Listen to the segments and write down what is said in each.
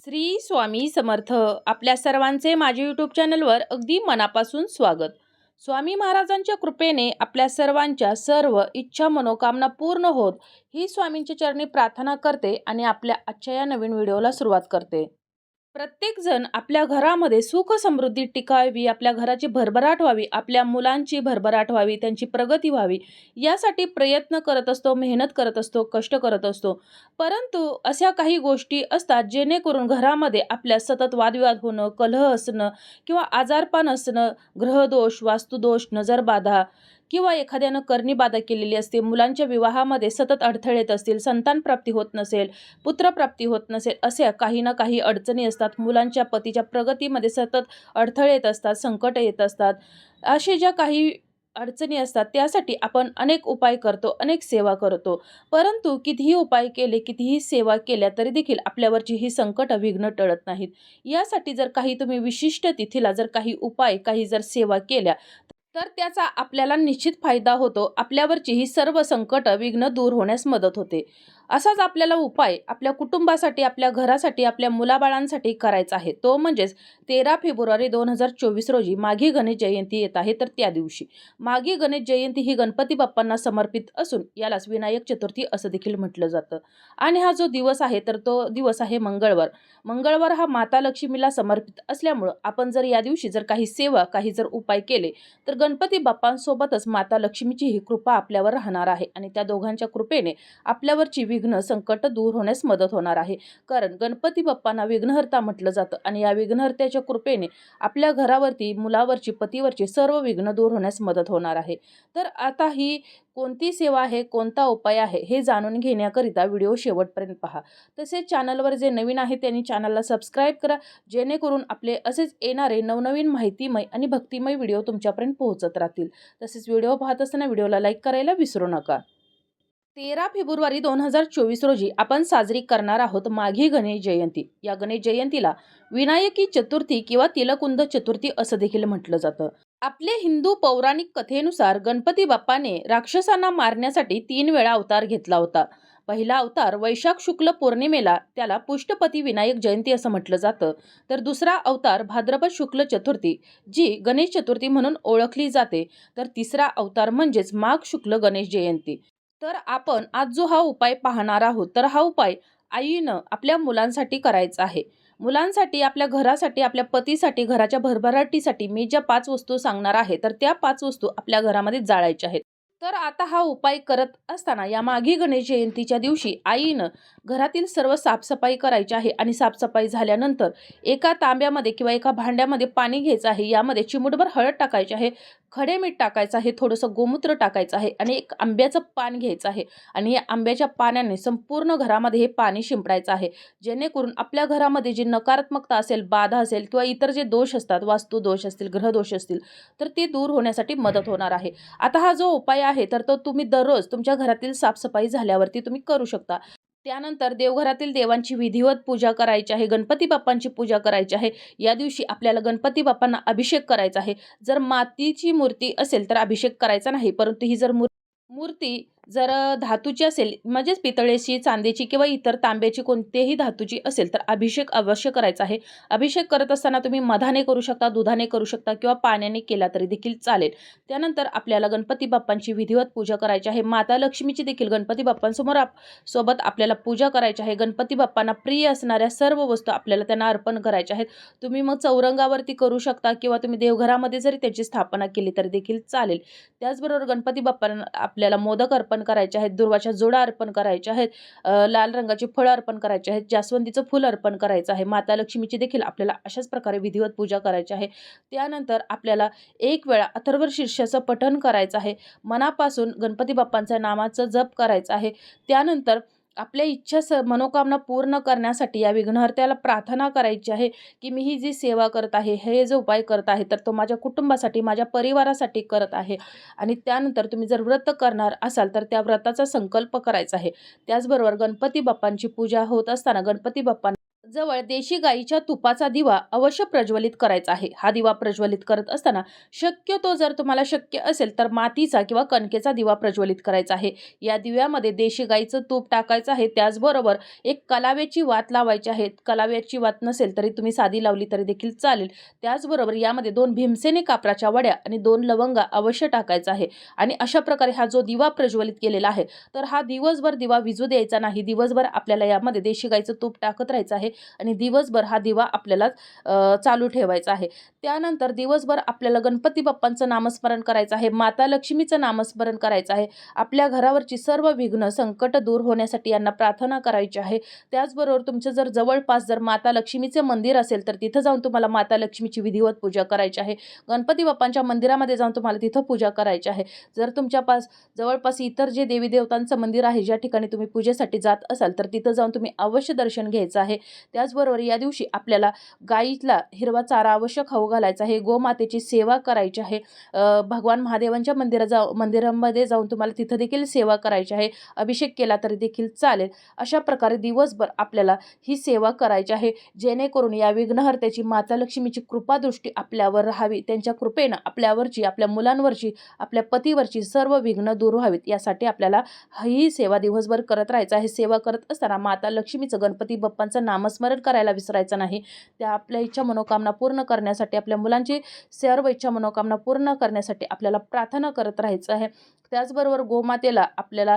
श्री स्वामी समर्थ. आपल्या सर्वांचे माझ्या यूट्यूब चॅनलवर अगदी मनापासून स्वागत. स्वामी महाराजांच्या कृपेने आपल्या सर्वांच्या सर्व इच्छा मनोकामना पूर्ण होत ही स्वामींच्या चरणी प्रार्थना करते आणि आपल्या आजच्या या नवीन व्हिडिओला सुरुवात करते. प्रत्येक जण आपल्या घरामध्ये सुख समृद्धी टिकावी, आपल्या घराची भरभराट व्हावी, आपल्या मुलांची भरभराट व्हावी, त्यांची प्रगती व्हावी यासाठी प्रयत्न करत असतो, मेहनत करत असतो, कष्ट करत असतो. परंतु अशा काही गोष्टी असतात जेणेकरून घरामध्ये आपल्या सतत वादविवाद होणं, कलह असणं किंवा आजारपण असणं, ग्रहदोष, वास्तुदोष, नजरबाधा किंवा एखाद्यानं करणीबाधा केलेली असते, मुलांच्या विवाहामध्ये सतत अडथळे येत असतील, संतान प्राप्ती होत नसेल, पुत्रप्राप्ती होत नसेल, अशा काही ना काही अडचणी असतात. मुलांच्या पतीच्या प्रगतीमध्ये सतत अडथळे येत असतात, संकट येत असतात. असे ज्या काही अडचणी असतात त्यासाठी आपण अनेक उपाय करतो, अनेक सेवा करतो. परंतु कितीही उपाय केले, कितीही सेवा केल्या तरी देखील आपल्यावरची ही संकट विघ्न टळत नाहीत. यासाठी जर काही तुम्ही विशिष्ट तिथीला जर काही उपाय, काही जर सेवा केल्या तर त्याचा आपल्याला निश्चित फायदा होतो. आपल्यावरची ही सर्व संकट विघ्न दूर होण्यास मदत होते. असाच आपल्याला उपाय आपल्या कुटुंबासाठी, आपल्या घरासाठी, आपल्या मुलाबाळांसाठी करायचा आहे. तो म्हणजेच 13 फेब्रुवारी 2024 रोजी माघी गणेश जयंती येत आहे. तर त्या दिवशी माघी गणेश जयंती ही गणपती बाप्पांना समर्पित असून यालाच विनायक चतुर्थी असं देखील म्हटलं जातं. आणि हा जो दिवस आहे तर तो दिवस आहे मंगळवार. मंगळवार हा माता लक्ष्मीला समर्पित असल्यामुळं आपण जर या दिवशी जर काही सेवा, काही जर उपाय केले तर गणपती बाप्पांसोबतच माता लक्ष्मीची ही कृपा आपल्यावर राहणार आहे आणि त्या दोघांच्या कृपेने आपल्यावरची विघ्न संकट दूर होण्यास मदत होणार आहे. कारण गणपती बाप्पांना विघ्नहर्ता म्हटलं जातं आणि या विघ्नहर्त्याच्या कृपेने आपल्या घरावरती, मुलावरची, पतीवरची सर्व विघ्न दूर होण्यास मदत होणार आहे. तर आता ही कोणती सेवा आहे, कोणता उपाय आहे हे जाणून घेण्याकरिता व्हिडिओ शेवटपर्यंत पहा. तसेच चॅनलवर जे नवीन आहे त्यांनी चॅनलला सबस्क्राईब करा, जेणेकरून आपले असेच येणारे नवनवीन माहितीमय आणि भक्तिमय व्हिडिओ तुमच्यापर्यंत पोहोचत राहतील. तसेच व्हिडिओ पाहत असताना व्हिडिओला लाईक करायला विसरू नका. 13 फेब्रुवारी 2024 रोजी आपण साजरी करणार आहोत माघी गणेश जयंती. या गणेश जयंतीला विनायकी चतुर्थी किंवा तिलकुंद चतुर्थी असं देखील म्हटलं जातं. आपले हिंदू पौराणिक कथेनुसार गणपती बाप्पाने राक्षसांना मारण्यासाठी 3 वेळा अवतार घेतला होता. पहिला अवतार वैशाख शुक्ल पौर्णिमेला, त्याला पुष्टपती विनायक जयंती असं म्हटलं जातं. तर दुसरा अवतार भाद्रपद शुक्ल चतुर्थी, जी गणेश चतुर्थी म्हणून ओळखली जाते. तर तिसरा अवतार म्हणजेच माघ शुक्ल गणेश जयंती. तर आपण आज जो हा उपाय पाहणार आहोत, तर हा उपाय आईनं आपल्या मुलांसाठी करायचा आहे. मुलांसाठी, आपल्या घरासाठी, आपल्या पतीसाठी, घराच्या भरभराटीसाठी मी ज्या 5 वस्तू सांगणार आहे, तर त्या 5 वस्तू आपल्या घरामध्ये जाळायच्या आहेत. तर आता हा उपाय करत असताना या माघी गणेश जयंतीच्या दिवशी आईनं घरातील सर्व साफसफाई करायची आहे आणि साफसफाई झाल्यानंतर एका तांब्यामध्ये किंवा एका भांड्यामध्ये पाणी घ्यायचं आहे. यामध्ये चिमूटभर हळद टाकायची आहे, खडे मीठ टाकायचं आहे, थोडंसं गोमूत्र टाकायचं आहे आणि एक आंब्याचं पान घ्यायचं आहे आणि या आंब्याच्या पाण्याने संपूर्ण घरामध्ये हे पाणी शिंपडायचं आहे. जेणेकरून आपल्या घरामध्ये जी नकारात्मकता असेल, बाधा असेल किंवा इतर जे दोष असतात, वास्तुदोष असतील, ग्रहदोष असतील, तर ते दूर होण्यासाठी मदत होणार आहे. आता हा जो उपाय आहे तर तो तुम्ही दररोज तुमच्या घरातील साफसफाई झाल्यावरती तुम्ही करू शकता. त्यानंतर देवघरातील देवांची विधिवत पूजा करायची आहे, गणपती बाप्पांची पूजा करायची आहे. या दिवशी आपल्याला गणपती बाप्पांना अभिषेक करायचा आहे. जर मातीची मूर्ती असेल तर अभिषेक करायचा नाही, परंतु ही जर मूर्ती जर धातूची असेल, म्हणजेच पितळेची, चांदीची किंवा इतर तांब्याची कोणतेही धातूची असेल तर अभिषेक अवश्य करायचा आहे. अभिषेक करत असताना तुम्ही मधाने करू शकता, दुधाने करू शकता किंवा पाण्याने केला तरी देखील चालेल. त्यानंतर आपल्याला गणपती बाप्पांची विधिवत पूजा करायची आहे. माता लक्ष्मीची देखील गणपती बाप्पांसमोर सोबत आपल्याला पूजा करायची आहे. गणपती बाप्पांना प्रिय असणाऱ्या सर्व वस्तू आपल्याला त्यांना अर्पण करायच्या आहेत. तुम्ही मग चौरंगावरती करू शकता किंवा तुम्ही देवघरामध्ये जरी त्याची स्थापना केली तरी देखील चालेल. त्याचबरोबर गणपती बाप्पांना आपल्याला मोदक अर्पण करायचे आहेत, दुर्वाच्या जोडा अर्पण करायच्या आहेत, लाल रंगाची फळं अर्पण करायची आहेत, जास्वंदीचं फुल अर्पण करायचं आहे. माता लक्ष्मीची देखील आपल्याला अशाच प्रकारे विधिवत पूजा करायची आहे. त्यानंतर आपल्याला एक वेळा अथर्व शीर्षाचं पठण करायचं आहे. मनापासून गणपती बाप्पांच्या नामाचं जप करायचं आहे. त्यानंतर आपल्या इच्छा मनोकामना पूर्ण करण्यासाठी या विघ्नहर्त्याला प्रार्थना करायची आहे की मी ही जी सेवा करत आहे, हे जो उपाय करत आहे, तर तो माझ्या कुटुंबासाठी, माझ्या परिवारासाठी करत आहे. आणि त्यानंतर तुम्ही जर व्रत करणार असाल तर त्या व्रताचा संकल्प करायचा आहे. त्याचबरोबर गणपती बाप्पांची पूजा होत असताना गणपती बाप्पांना जवळ देशी गाईच्या तुपाचा दिवा अवश्य प्रज्वलित करायचा आहे. हा दिवा प्रज्वलित करत असताना शक्यतो जर तुम्हाला शक्य असेल तर मातीचा किंवा कणकेचा दिवा प्रज्वलित करायचा आहे. या दिव्यामध्ये देशी गाईचं तूप टाकायचं आहे. त्याचबरोबर एक कलाव्याची वात लावायची आहे. कलाव्याची वात नसेल तरी तुम्ही साधी लावली तरी देखील चालेल. त्याचबरोबर यामध्ये 2 भीमसेनी कापराच्या वड्या आणि 2 लवंगा अवश्य टाकायचा आहे. आणि अशा प्रकारे हा जो दिवा प्रज्वलित केलेला आहे, तर हा दिवसभर दिवा विझू द्यायचा नाही. दिवसभर आपल्याला यामध्ये देशी गाईचं तूप टाकत राहायचं आहे आणि दिवसभर हा दिवा आपल्याला चालू ठेवायचा आहे. त्यानंतर दिवसभर आपल्याला गणपती बाप्पांचं नामस्मरण करायचं आहे, माता लक्ष्मीचं नामस्मरण करायचं आहे. आपल्या घरावरची सर्व विघ्न, संकट दूर होण्यासाठी यांना प्रार्थना करायची आहे. त्याचबरोबर तुमचं जर जवळपास जर माता लक्ष्मीचे मंदिर असेल तर तिथं जाऊन तुम्हाला माता लक्ष्मीची विधिवत पूजा करायची आहे. गणपती बाप्पांच्या मंदिरामध्ये जाऊन तुम्हाला तिथं पूजा करायची आहे. जर तुमच्या जवळपास इतर जे देवी देवतांचं मंदिर आहे, ज्या ठिकाणी तुम्ही पूजेसाठी जात असाल तर तिथं जाऊन तुम्ही अवश्य दर्शन घ्यायचं आहे. त्याचबरोबर या दिवशी आपल्याला गाईला हिरवा चारा अवश्य खाऊ घालायचा आहे. गोमातेची सेवा करायची आहे. भगवान महादेवांच्या मंदिरामध्ये जाऊन तुम्हाला तिथं देखील सेवा करायची आहे. अभिषेक केला तरी देखील चालेल. अशा प्रकारे दिवसभर आपल्याला ही सेवा करायची आहे, जेणेकरून या विघ्नहर्त्याची माता लक्ष्मीची कृपादृष्टी आपल्यावर राहावी. त्यांच्या कृपेनं आपल्यावरची, आपल्या मुलांवरची, आपल्या पतीवरची सर्व विघ्न दूर व्हावीत, यासाठी आपल्याला ही सेवा दिवसभर करत राहायचं आहे. सेवा करत असताना माता लक्ष्मीचं, गणपती बाप्पांचं नामस्मरण करायला विसरायचं नाही. त्या आपल्या इच्छा मनोकामना पूर्ण करण्यासाठी, आपल्या मुलांची सर्व इच्छा मनोकामना पूर्ण करण्यासाठी आपल्याला प्रार्थना करत राहायचं आहे. त्याचबरोबर गोमातेला आपल्याला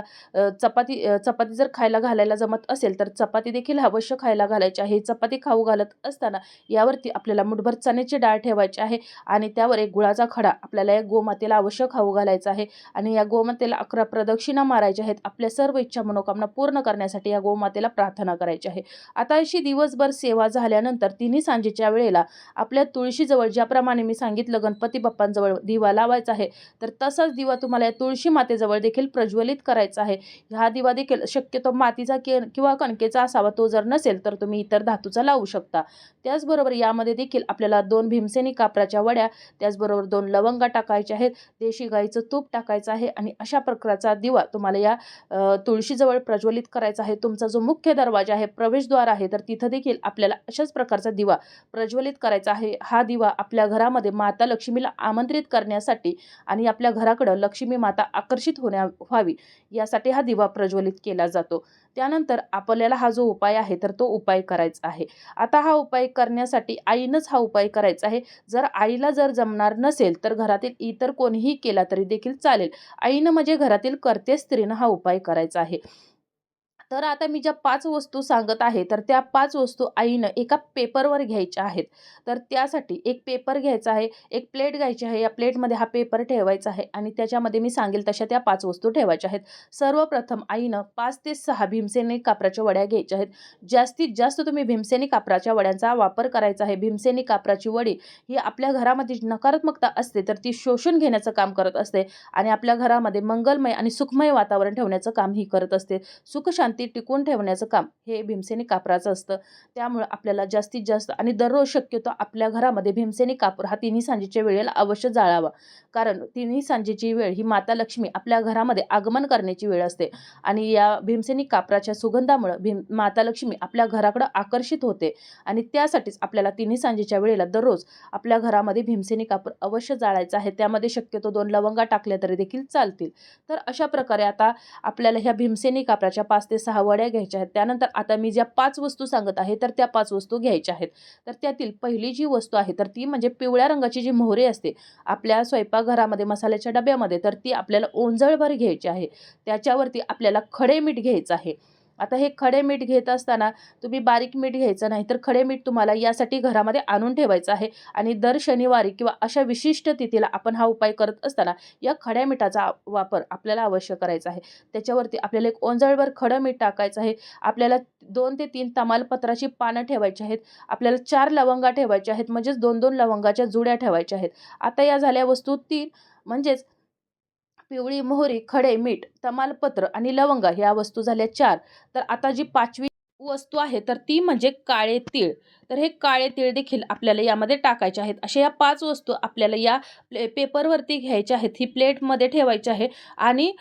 चपाती जर खायला घालायला जमत असेल तर चपाती देखील अवश्य खायला घालायची आहे. चपाती खाऊ घालत असताना यावरती आपल्याला मुठभर चण्याची डाळ ठेवायची आहे आणि त्यावर एक गुळाचा खडा आपल्याला या गोमातेला अवश्य खाऊ घालायचा आहे आणि या गोमातेला 11 प्रदक्षिणा मारायच्या आहेत. आपल्या सर्व इच्छा मनोकामना पूर्ण करण्यासाठी या गोमातेला प्रार्थना करायची आहे. आता अशी दिवसभर सेवा झाल्यानंतर तिन्ही सांजेच्या वेळेला आपल्या तुळशीजवळ, ज्याप्रमाणे मी सांगितलं गणपती बाप्पांजवळ दिवा लावायचा आहे, तर तसाच दिवा तुम्हाला या तुळशी मातेजवळ देखील प्रज्वलित करायचा आहे. हा दिवा देखील शक्यतो मातीचा किंवा कणकेचा असावा. तो जर नसेल तर तुम्ही इतर धातूचा लावू शकता. त्याचबरोबर यामध्ये देखील आपल्याला 2 भीमसेनी कापराच्या वड्या, त्याचबरोबर 2 लवंगा टाकायच्या आहेत, देशी गाईचं तूप टाकायचं आहे आणि अशा प्रकारचा दिवा तुम्हाला या तुळशीजवळ प्रज्वलित करायचा आहे. तुमचा जो मुख्य दरवाजा आहे, प्रवेशद्वार आहे, तर तिथं देखील आपल्याला अशाच प्रकारचा दिवा प्रज्वलित करायचा आहे. हा दिवा आपल्या घरामध्ये माता लक्ष्मीला आमंत्रित करण्यासाठी आणि आपल्या घराकडं लक्ष्मी माता आकर्षित व्हावी, यासाठी हा दिवा प्रज्वलित केला जातो. त्यानंतर आपल्याला हा जो उपाय आहे तर तो उपाय करायचा आहे. आता हा उपाय करण्यासाठी आईनंच हा उपाय करायचा आहे. जर आईला जमणार नसेल तर घरातील इतर कोणीही केला तरी देखील चालेल. आईनं म्हणजे घरातील कर्ते स्त्रीनं हा उपाय करायचा आहे. तर आता मी ज्या 5 वस्तू सांगत आहे, तर त्या 5 वस्तू आईनं एका पेपरवर घ्यायच्या आहेत. तर त्यासाठी एक पेपर घ्यायचा आहे, एक प्लेट घ्यायची आहे. या प्लेटमध्ये हा पेपर ठेवायचा आहे आणि त्याच्यामध्ये मी सांगेल तशा त्या 5 वस्तू ठेवायच्या आहेत. सर्वप्रथम आईनं 5 ते 6 भीमसेनी कापराच्या वड्या घ्यायच्या आहेत. जास्तीत जास्त तुम्ही भीमसेनी कापराच्या वड्यांचा वापर करायचा आहे. भीमसेनी कापराची वडी ही आपल्या घरामध्ये नकारात्मकता असते, तर ती शोषून घेण्याचं काम करत असते आणि आपल्या घरामध्ये मंगलमय आणि सुखमय वातावरण ठेवण्याचं काम ही करत असते. सुखशांती टिकून ठेवण्याचं काम हे भीमसेनी कापराचं असतं. त्यामुळे आपल्याला जास्तीत जास्त आणि दररोज शक्यतो आपल्या घरामध्ये भीमसेनी कापूर हा तिन्ही सांजेच्या वेळेला अवश्य जाळावा. कारण तिन्ही सांजेची वेळ ही माता लक्ष्मी आपल्या घरामध्ये आगमन करण्याची वेळ असते आणि या भीमसेनी कापराच्या सुगंधामुळे माता लक्ष्मी आपल्या घराकडे आकर्षित होते आणि त्यासाठीच आपल्याला तिन्ही सांजेच्या वेळेला दररोज आपल्या घरामध्ये भीमसेनी कापूर अवश्य जाळायचा आहे. त्यामध्ये शक्यतो 2 लवंगा टाकल्या तरी देखील चालतील. तर अशा प्रकारे आता आपल्याला ह्या भीमसेनी कापराच्या 5 ते 6 वड्या घ्यायच्या आहेत. त्यानंतर आता मी ज्या 5 वस्तू सांगत आहे तर त्या 5 वस्तू घ्यायच्या आहेत. तर त्यातील पहिली जी वस्तू आहे तर ती म्हणजे पिवळ्या रंगाची जी मोहरी असते आपल्या स्वयंपाकघरामध्ये मसाल्याच्या डब्यामध्ये, तर ती आपल्याला ओंजळभर घ्यायची आहे. त्याच्यावरती आपल्याला खडे मीठ घ्यायचं आहे. आता हे खडे मीठ घेत असताना तुम्ही बारीक मीठ घ्यायचं नाही, तर खडे मीठ तुम्हाला यासाठी घरामध्ये आणून ठेवायचं आहे आणि दर शनिवारी किंवा अशा विशिष्ट तिथीला आपण हा उपाय करत असताना या खड्या मिठाचा वापर आपल्याला अवश्य करायचा आहे. त्याच्यावरती आपल्याला एक ओंजळभर खडं मीठ टाकायचं आहे. आपल्याला 2 ते 3 तमालपत्राची पानं ठेवायची आहेत. आपल्याला 4 लवंगा ठेवायच्या आहेत, म्हणजेच 2-2 लवंगाच्या जुड्या ठेवायच्या आहेत. आता या झाल्या वस्तू 3, म्हणजेच पिवळी मोहरी, खडे मीठ, तमालपत्र आणि लवंगा ह्या वस्तू झाल्या 4. तर आता जी 5वी वस्तू आहे तर ती म्हणजे काळे तीळ. तर हे काळे तीळ देखील आपल्याला यामध्ये टाकायचे आहेत. अशा या 5 वस्तू आपल्याला या पेपरवरती घ्यायच्या आहेत. ही प्लेटमध्ये ठेवायची आहे आणि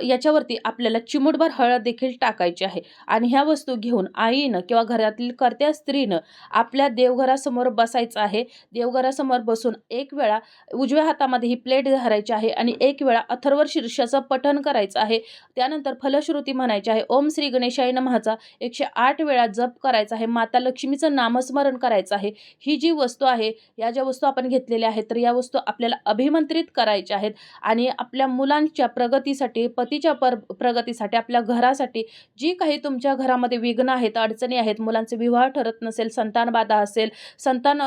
याच्यावरती आपल्याला चिमूटभर हळद देखील टाकायची आहे आणि ह्या वस्तू घेऊन आईनं किंवा घरातील कर्त्या स्त्रीनं आपल्या देवघरासमोर बसायचं आहे. देवघरासमोर बसून एक वेळा उजव्या हातामध्ये ही प्लेट धरायची आहे आणि एक वेळा अथर्व शीर्षाचं पठण करायचं आहे. त्यानंतर फलश्रुती म्हणायची आहे. ओम श्री गणेशाय नमःचा 108 वेळा जप करायचा आहे. माता लक्ष्मीचं नामस्मरण करायचं आहे. ही जी वस्तू आहे, या ज्या वस्तू आपण घेतलेल्या आहेत, तर या वस्तू आपल्याला अभिमंत्रित करायच्या आहेत आणि आपल्या मुलांच्या प्रगतीसाठी, पतीच्या प्रगतीसाठी, आपल्या घरासाठी जी काही तुमच्या घरामध्ये विघ्न आहेत, अडचणी आहेत, मुलांचे विवाह ठरत नसेल, संतानबाधा असेल, संतान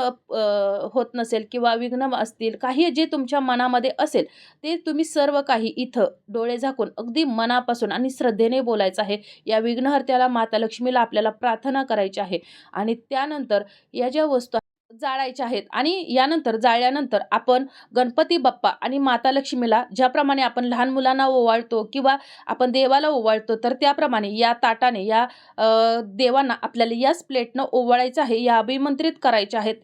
होत नसेल किंवा विघ्न असतील, काही जे तुमच्या मनामध्ये असेल ते तुम्ही सर्व काही इथं डोळे झाकून अगदी मनापासून आणि श्रद्धेने बोलायचं आहे. या विघ्नहर्त्याला माता लक्ष्मीला आपल्याला प्रार्थना करायची आहे आणि त्यानंतर या ज्या वस्तू जाळायच्या आहेत आणि यानंतर जाळल्यानंतर आपण गणपती बाप्पा आणि माता लक्ष्मीला ज्याप्रमाणे आपण लहान मुलांना ओवाळतो किंवा आपण देवाला ओवाळतो, तर त्याप्रमाणे या ताटाने या देवांना आपल्याला याच प्लेटनं ओवाळायचं आहे. या अभिमंत्रित करायच्या आहेत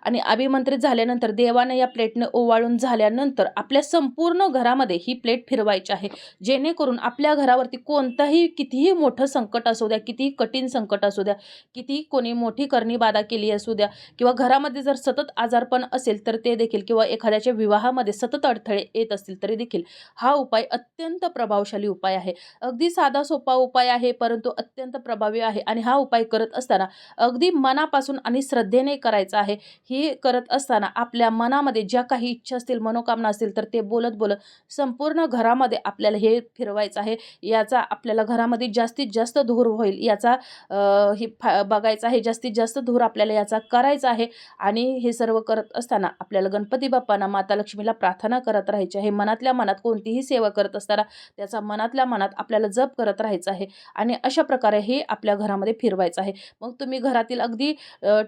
आणि अभिमंत्रित झाल्यानंतर देवाने या प्लेटनं ओवाळून झाल्यानंतर आपल्या संपूर्ण घरामध्ये ही प्लेट फिरवायची आहे. जेणेकरून आपल्या घरावरती कोणतंही कितीही मोठं संकट असू द्या, कितीही कठीण संकट असू द्या, कितीही कोणी मोठी करणी बाधा केली असू द्या किंवा घरामध्ये जर सतत आजारपण असेल तर ते देखील किंवा एखाद्याच्या विवाहामध्ये सतत अडथळे येत असतील तरी देखील हा उपाय अत्यंत प्रभावशाली उपाय आहे. अगदी साधा सोपा उपाय आहे, परंतु अत्यंत प्रभावी आहे आणि हा उपाय करत असताना अगदी मनापासून आणि श्रद्धेने करायचा आहे. हे करत असताना आपल्या मनामध्ये ज्या काही इच्छा असतील, मनोकामना असतील, तर ते बोलत बोलत संपूर्ण घरामध्ये आपल्याला हे फिरवायचं आहे. याचा आपल्याला घरामध्ये जास्तीत जास्त धूर होईल याचा बघायचा आहे. जास्तीत जास्त धूर आपल्याला याचा करायचा आहे आणि हे सर्व करत असताना आपल्याला गणपती बाप्पांना, माता लक्ष्मीला प्रार्थना करत राहायची आहे. मनातल्या मनात कोणतीही सेवा करत असताना त्याचा मनातल्या मनात आपल्याला जप करत राहायचं आहे आणि अशा प्रकारे हे आपल्या घरामध्ये फिरवायचं आहे. मग तुम्ही घरातील अगदी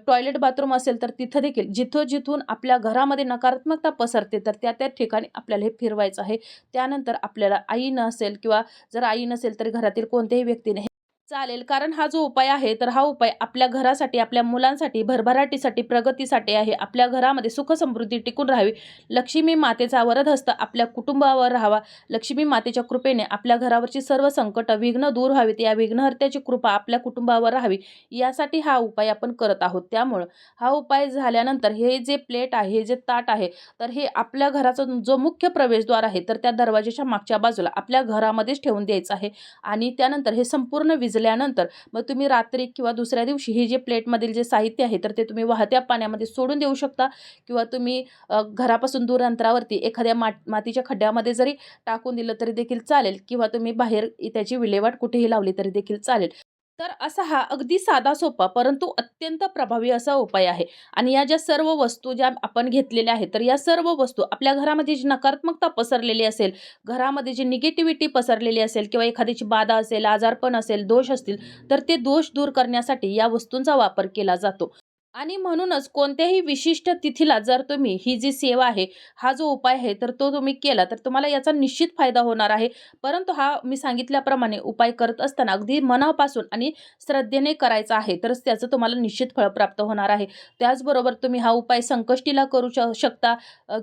टॉयलेट बाथरूम असेल तर तिथं देखील जिथून आपल्या घरामध्ये नकारात्मकता पसरते तर त्या ठिकाणी आपल्याला हे फिरवायचं आहे. त्यानंतर आपल्याला आई नसेल किंवा जर आई नसेल तर घरातील कोणत्याही व्यक्तीने चालेल, कारण हा जो उपाय आहे तर हा उपाय आपल्या घरासाठी, आपल्या मुलांसाठी, भरभराटीसाठी, प्रगतीसाठी आहे. आपल्या घरामध्ये सुख समृद्धी टिकून राहावी, लक्ष्मी मातेचा वरदहस्त आपल्या कुटुंबावर राहावा, लक्ष्मी मातेच्या कृपेने आपल्या घरावरची सर्व संकट विघ्न दूर व्हावीत, या विघ्नहर्त्याची कृपा आपल्या कुटुंबावर राहावी, यासाठी हा उपाय आपण करत आहोत. त्यामुळं हा उपाय झाल्यानंतर हे जे प्लेट आहे, हे जे ताट आहे, तर हे आपल्या घराचा जो मुख्य प्रवेशद्वार आहे तर त्या दरवाजाच्या मागच्या बाजूला आपल्या घरामध्येच ठेवून द्यायचं आहे आणि त्यानंतर हे संपूर्ण भिजल्यानंतर मग तुम्ही रात्री किंवा दुसऱ्या दिवशी हे जे प्लेटमधील जे साहित्य आहे तर ते तुम्ही वाहत्या पाण्यामध्ये सोडून देऊ शकता किंवा तुम्ही घरापासून दूर अंतरावरती एखाद्या मातीच्या खड्ड्यामध्ये जरी टाकून दिलं तरी देखील चालेल किंवा तुम्ही बाहेर त्याची विल्हेवाट कुठेही लावली तरी देखील चालेल. तर असा हा अगदी साधा सोपा परंतु अत्यंत प्रभावी असा उपाय आहे आणि या ज्या सर्व वस्तू ज्या आपण घेतलेल्या आहेत तर या सर्व वस्तू आपल्या घरामध्ये जी नकारात्मकता पसरलेली असेल, घरामध्ये जी निगेटिव्हिटी पसरलेली असेल किंवा एखाद्याची बाधा असेल, आजारपण असेल, दोष असतील, तर ते दोष दूर करण्यासाठी या वस्तूंचा वापर केला जातो. आणि म्हणूनच कोणत्याही विशिष्ट तिथीला जर तुम्ही ही जी सेवा आहे, हा जो उपाय आहे, तर तो तुम्ही केला तर तुम्हाला याचा निश्चित फायदा होणार आहे. परंतु हा मी सांगितल्याप्रमाणे उपाय करत असताना अगदी मनापासून आणि श्रद्धेने करायचा आहे, तरच त्याचं तुम्हाला निश्चित फळ प्राप्त होणार आहे. त्याचबरोबर तुम्ही हा उपाय संकष्टीला करू शकता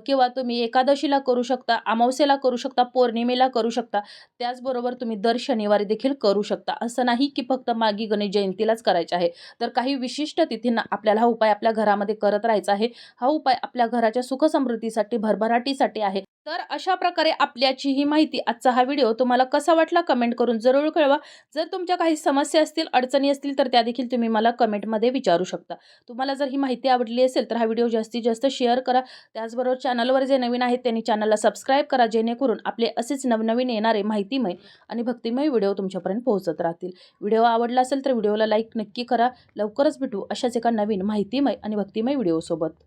किंवा तुम्ही एकादशीला करू शकता, अमावस्येला करू शकता, पौर्णिमेला करू शकता. त्याचबरोबर तुम्ही दर शनिवारी देखील करू शकता. असं नाही की फक्त मागी गणेश जयंतीलाच करायचे आहे. तर काही विशिष्ट तिथींना आपल्याला हा उपाय आपल्या घरामध्ये करत राहायचा आहे. हा उपाय आपल्या घराच्या सुख समृद्धीसाठी, भरभराटीसाठी आहे. तर अशा प्रकारे आपल्याची ही माहिती, आजचा हा व्हिडिओ तुम्हाला कसा वाटला कमेंट करून जरूर कळवा. जर तुमच्या काही समस्या असतील, अडचणी असतील तर त्या देखील तुम्ही मला कमेंटमध्ये विचारू शकता. तुम्हाला जर ही माहिती आवडली असेल तर हा व्हिडिओ जास्तीत जास्त शेअर करा. त्याचबरोबर चॅनलवर जे नवीन आहेत त्यांनी चॅनलला सबस्क्राईब करा, जेणेकरून आपले असेच नवनवीन येणारे माहितीमय आणि भक्तिमय व्हिडिओ तुमच्यापर्यंत पोहोचत राहतील. व्हिडिओ आवडला असेल तर व्हिडिओला लाईक नक्की करा. लवकरच भेटू अशाच एका नवीन माहितीमय आणि भक्तिमय व्हिडिओसोबत.